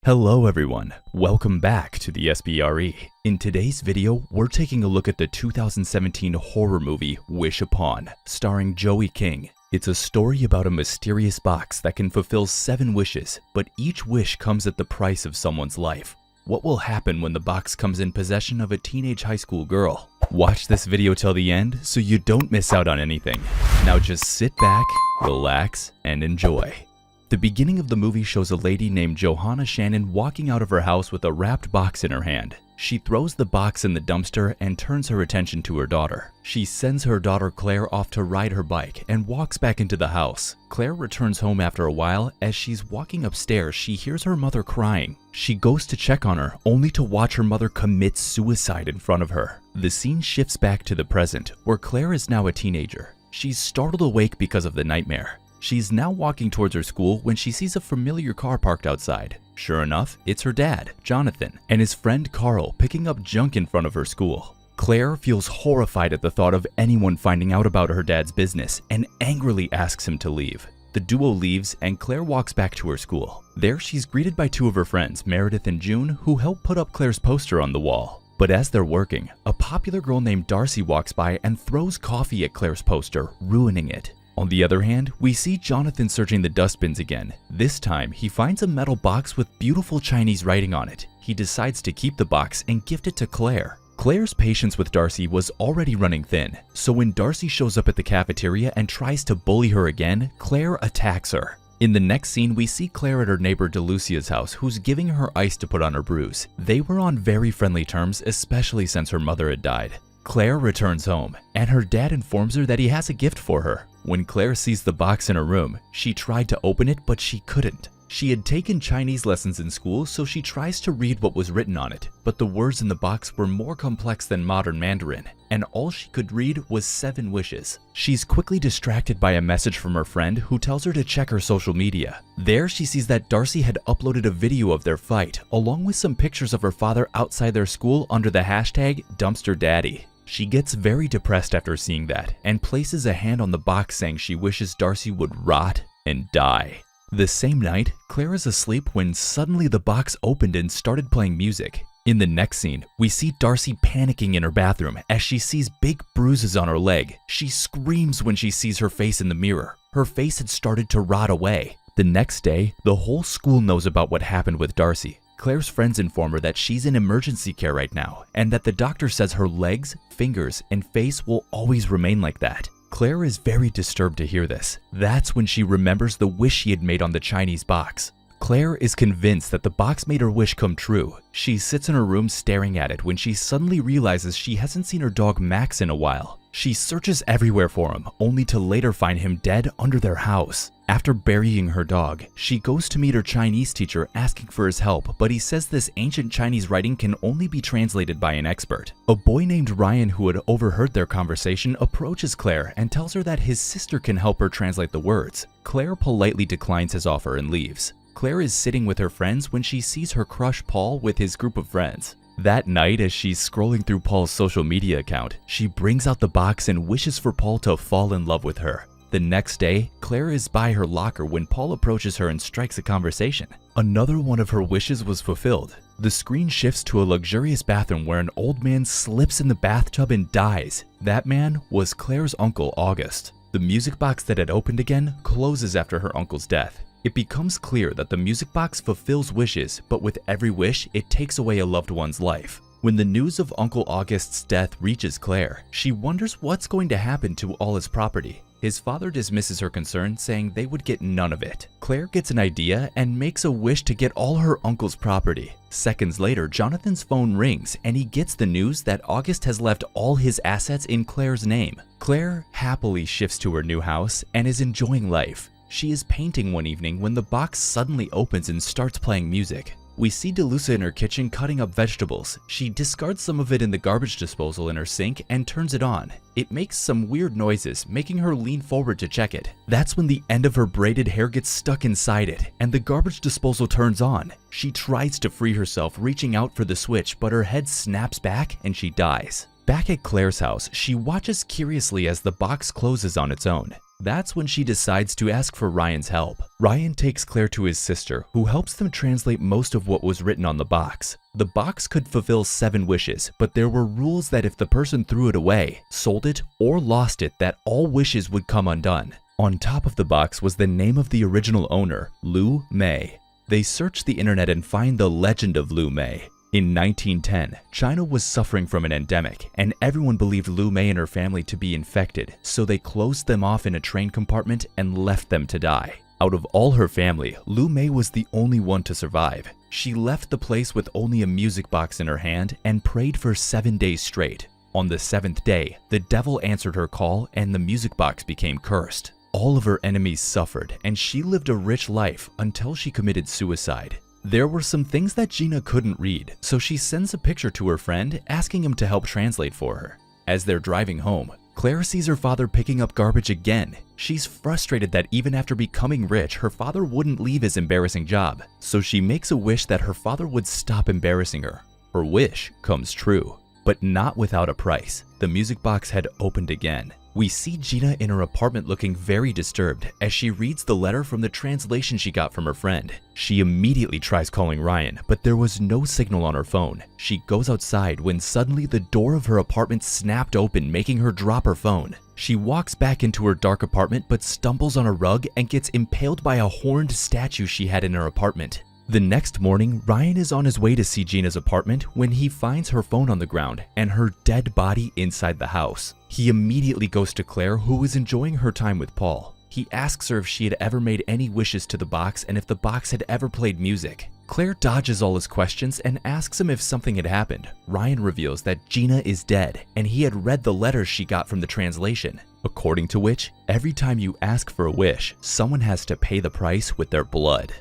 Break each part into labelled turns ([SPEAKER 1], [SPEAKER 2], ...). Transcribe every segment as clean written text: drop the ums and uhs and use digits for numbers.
[SPEAKER 1] Hello everyone, welcome back to the SBRE. In today's video, we're taking a look at the 2017 horror movie Wish Upon, starring Joey King. It's a story about a mysterious box that can fulfill 7 wishes, but each wish comes at the price of someone's life. What will happen when the box comes in possession of a teenage high school girl? Watch this video till the end so you don't miss out on anything. Now just sit back, relax, and enjoy. The beginning of the movie shows a lady named Johanna Shannon walking out of her house with a wrapped box in her hand. She throws the box in the dumpster and turns her attention to her daughter. She sends her daughter Claire off to ride her bike and walks back into the house. Claire returns home after a while. As she's walking upstairs, she hears her mother crying. She goes to check on her, only to watch her mother commit suicide in front of her. The scene shifts back to the present, where Claire is now a teenager. She's startled awake because of the nightmare. She's now walking towards her school when she sees a familiar car parked outside. Sure enough, it's her dad, Jonathan, and his friend Carl picking up junk in front of her school. Claire feels horrified at the thought of anyone finding out about her dad's business and angrily asks him to leave. The duo leaves and Claire walks back to her school. There she's greeted by 2 of her friends, Meredith and June, who help put up Claire's poster on the wall. But as they're working, a popular girl named Darcy walks by and throws coffee at Claire's poster, ruining it. On the other hand, we see Jonathan searching the dustbins again. This time, he finds a metal box with beautiful Chinese writing on it. He decides to keep the box and gift it to Claire. Claire's patience with Darcy was already running thin, so when Darcy shows up at the cafeteria and tries to bully her again, Claire attacks her. In the next scene, we see Claire at her neighbor DeLucia's house, who's giving her ice to put on her bruise. They were on very friendly terms, especially since her mother had died. Claire returns home, and her dad informs her that he has a gift for her. When Claire sees the box in her room, she tried to open it, but she couldn't. She had taken Chinese lessons in school, so she tries to read what was written on it, but the words in the box were more complex than modern Mandarin, and all she could read was 7 wishes. She's quickly distracted by a message from her friend who tells her to check her social media. There she sees that Darcy had uploaded a video of their fight, along with some pictures of her father outside their school under the hashtag #DumpsterDaddy. She gets very depressed after seeing that and places a hand on the box saying she wishes Darcy would rot and die. The same night, Claire is asleep when suddenly the box opened and started playing music. In the next scene, we see Darcy panicking in her bathroom as she sees big bruises on her leg. She screams when she sees her face in the mirror. Her face had started to rot away. The next day, the whole school knows about what happened with Darcy. Claire's friends inform her that she's in emergency care right now and that the doctor says her legs, fingers, and face will always remain like that. Claire is very disturbed to hear this. That's when she remembers the wish she had made on the Chinese box. Claire is convinced that the box made her wish come true. She sits in her room staring at it when she suddenly realizes she hasn't seen her dog Max in a while. She searches everywhere for him, only to later find him dead under their house. After burying her dog, she goes to meet her Chinese teacher asking for his help, but he says this ancient Chinese writing can only be translated by an expert. A boy named Ryan, who had overheard their conversation, approaches Claire and tells her that his sister can help her translate the words. Claire politely declines his offer and leaves. Claire is sitting with her friends when she sees her crush Paul with his group of friends. That night, as she's scrolling through Paul's social media account, she brings out the box and wishes for Paul to fall in love with her. The next day, Claire is by her locker when Paul approaches her and strikes a conversation. Another one of her wishes was fulfilled. The screen shifts to a luxurious bathroom where an old man slips in the bathtub and dies. That man was Claire's uncle, August. The music box that had opened again closes after her uncle's death. It becomes clear that the music box fulfills wishes, but with every wish, it takes away a loved one's life. When the news of Uncle August's death reaches Claire, she wonders what's going to happen to all his property. His father dismisses her concern, saying they would get none of it. Claire gets an idea and makes a wish to get all her uncle's property. Seconds later, Jonathan's phone rings and he gets the news that August has left all his assets in Claire's name. Claire happily shifts to her new house and is enjoying life. She is painting one evening when the box suddenly opens and starts playing music. We see DeLucia in her kitchen cutting up vegetables. She discards some of it in the garbage disposal in her sink and turns it on. It makes some weird noises, making her lean forward to check it. That's when the end of her braided hair gets stuck inside it, and the garbage disposal turns on. She tries to free herself, reaching out for the switch, but her head snaps back and she dies. Back at Claire's house, she watches curiously as the box closes on its own. That's when she decides to ask for Ryan's help. Ryan takes Claire to his sister, who helps them translate most of what was written on the box. The box could fulfill 7 wishes, but there were rules that if the person threw it away, sold it, or lost it, that all wishes would come undone. On top of the box was the name of the original owner, Lu Mei. They search the internet and find the legend of Lu Mei. In 1910, China was suffering from an endemic, and everyone believed Lu Mei and her family to be infected, so they closed them off in a train compartment and left them to die. Out of all her family, Lu Mei was the only one to survive. She left the place with only a music box in her hand and prayed for 7 days straight. On the 7th day, the devil answered her call and the music box became cursed. All of her enemies suffered, and she lived a rich life until she committed suicide. There were some things that Gina couldn't read, so she sends a picture to her friend asking him to help translate for her. As they're driving home, Claire sees her father picking up garbage again. She's frustrated that even after becoming rich, her father wouldn't leave his embarrassing job, so she makes a wish that her father would stop embarrassing her. Her wish comes true, but not without a price. The music box had opened again. We see Gina in her apartment looking very disturbed as she reads the letter from the translation she got from her friend. She immediately tries calling Ryan, but there was no signal on her phone. She goes outside when suddenly the door of her apartment snapped open, making her drop her phone. She walks back into her dark apartment but stumbles on a rug and gets impaled by a horned statue she had in her apartment. The next morning, Ryan is on his way to see Gina's apartment when he finds her phone on the ground and her dead body inside the house. He immediately goes to Claire, who is enjoying her time with Paul. He asks her if she had ever made any wishes to the box and if the box had ever played music. Claire dodges all his questions and asks him if something had happened. Ryan reveals that Gina is dead and he had read the letters she got from the translation, according to which, every time you ask for a wish, someone has to pay the price with their blood.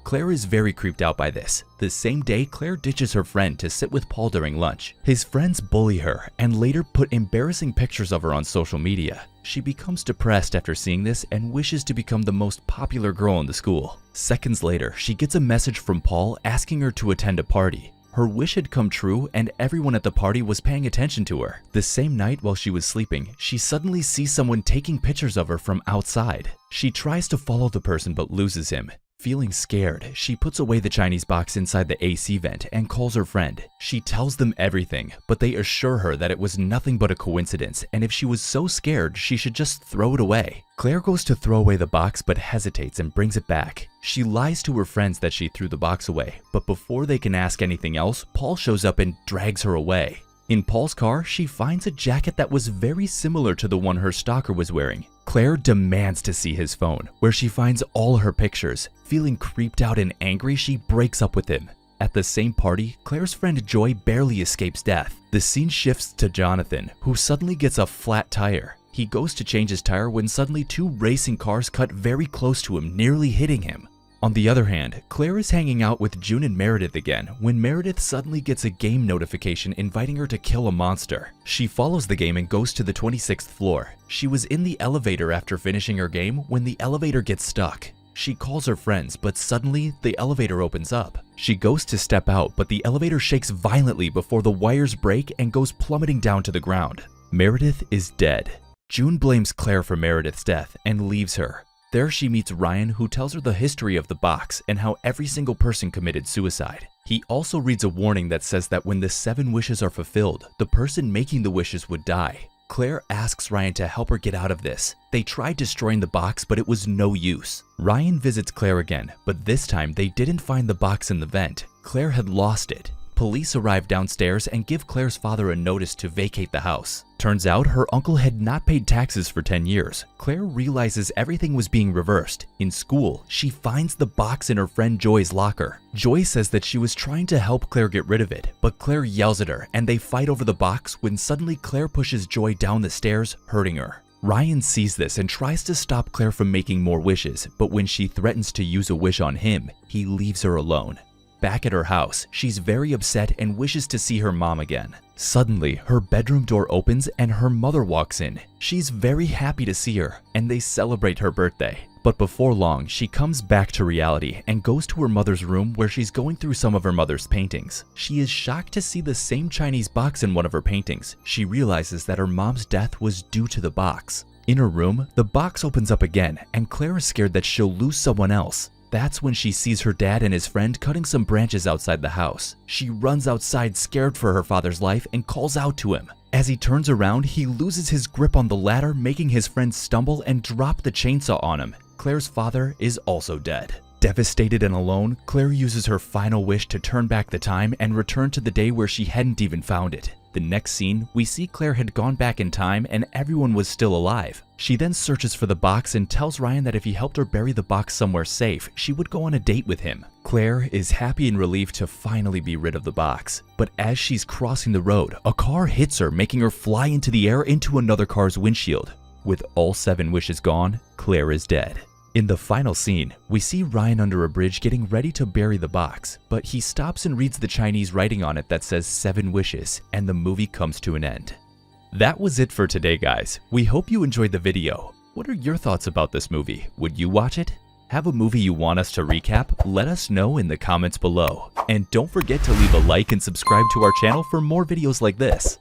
[SPEAKER 1] Claire is very creeped out by this. The same day, Claire ditches her friend to sit with Paul during lunch. His friends bully her and later put embarrassing pictures of her on social media. She becomes depressed after seeing this and wishes to become the most popular girl in the school. Seconds later, she gets a message from Paul asking her to attend a party. Her wish had come true and everyone at the party was paying attention to her. The same night while she was sleeping, she suddenly sees someone taking pictures of her from outside. She tries to follow the person but loses him. Feeling scared, she puts away the Chinese box inside the AC vent and calls her friend. She tells them everything, but they assure her that it was nothing but a coincidence, and if she was so scared, she should just throw it away. Claire goes to throw away the box but hesitates and brings it back. She lies to her friends that she threw the box away, but before they can ask anything else, Paul shows up and drags her away. In Paul's car, she finds a jacket that was very similar to the one her stalker was wearing. Claire demands to see his phone, where she finds all her pictures. Feeling creeped out and angry, she breaks up with him. At the same party, Claire's friend Joy barely escapes death. The scene shifts to Jonathan, who suddenly gets a flat tire. He goes to change his tire when suddenly 2 racing cars cut very close to him, nearly hitting him. On the other hand, Claire is hanging out with June and Meredith again when Meredith suddenly gets a game notification inviting her to kill a monster. She follows the game and goes to the 26th floor. She was in the elevator after finishing her game when the elevator gets stuck. She calls her friends, but suddenly the elevator opens up. She goes to step out, but the elevator shakes violently before the wires break and goes plummeting down to the ground. Meredith is dead. June blames Claire for Meredith's death and leaves her. There she meets Ryan, who tells her the history of the box and how every single person committed suicide. He also reads a warning that says that when the 7 wishes are fulfilled, the person making the wishes would die. Claire asks Ryan to help her get out of this. They tried destroying the box, but it was no use. Ryan visits Claire again, but this time they didn't find the box in the vent. Claire had lost it. Police arrive downstairs and give Claire's father a notice to vacate the house. Turns out her uncle had not paid taxes for 10 years. Claire realizes everything was being reversed. In school, she finds the box in her friend Joy's locker. Joy says that she was trying to help Claire get rid of it, but Claire yells at her and they fight over the box when suddenly Claire pushes Joy down the stairs, hurting her. Ryan sees this and tries to stop Claire from making more wishes, but when she threatens to use a wish on him, he leaves her alone. Back at her house, she's very upset and wishes to see her mom again. Suddenly, her bedroom door opens and her mother walks in. She's very happy to see her, and they celebrate her birthday. But before long, she comes back to reality and goes to her mother's room where she's going through some of her mother's paintings. She is shocked to see the same Chinese box in one of her paintings. She realizes that her mom's death was due to the box. In her room, the box opens up again, and Claire is scared that she'll lose someone else. That's when she sees her dad and his friend cutting some branches outside the house. She runs outside scared for her father's life and calls out to him. As he turns around, he loses his grip on the ladder, making his friend stumble and drop the chainsaw on him. Claire's father is also dead. Devastated and alone, Claire uses her final wish to turn back the time and return to the day where she hadn't even found it. The next scene, we see Claire had gone back in time and everyone was still alive. She then searches for the box and tells Ryan that if he helped her bury the box somewhere safe, she would go on a date with him. Claire is happy and relieved to finally be rid of the box. But as she's crossing the road, a car hits her, making her fly into the air into another car's windshield. With all 7 wishes gone, Claire is dead. In the final scene, we see Ryan under a bridge getting ready to bury the box, but he stops and reads the Chinese writing on it that says 7 wishes, and the movie comes to an end. That was it for today, guys. We hope you enjoyed the video. What are your thoughts about this movie? Would you watch it? Have a movie you want us to recap? Let us know in the comments below. And don't forget to leave a like and subscribe to our channel for more videos like this.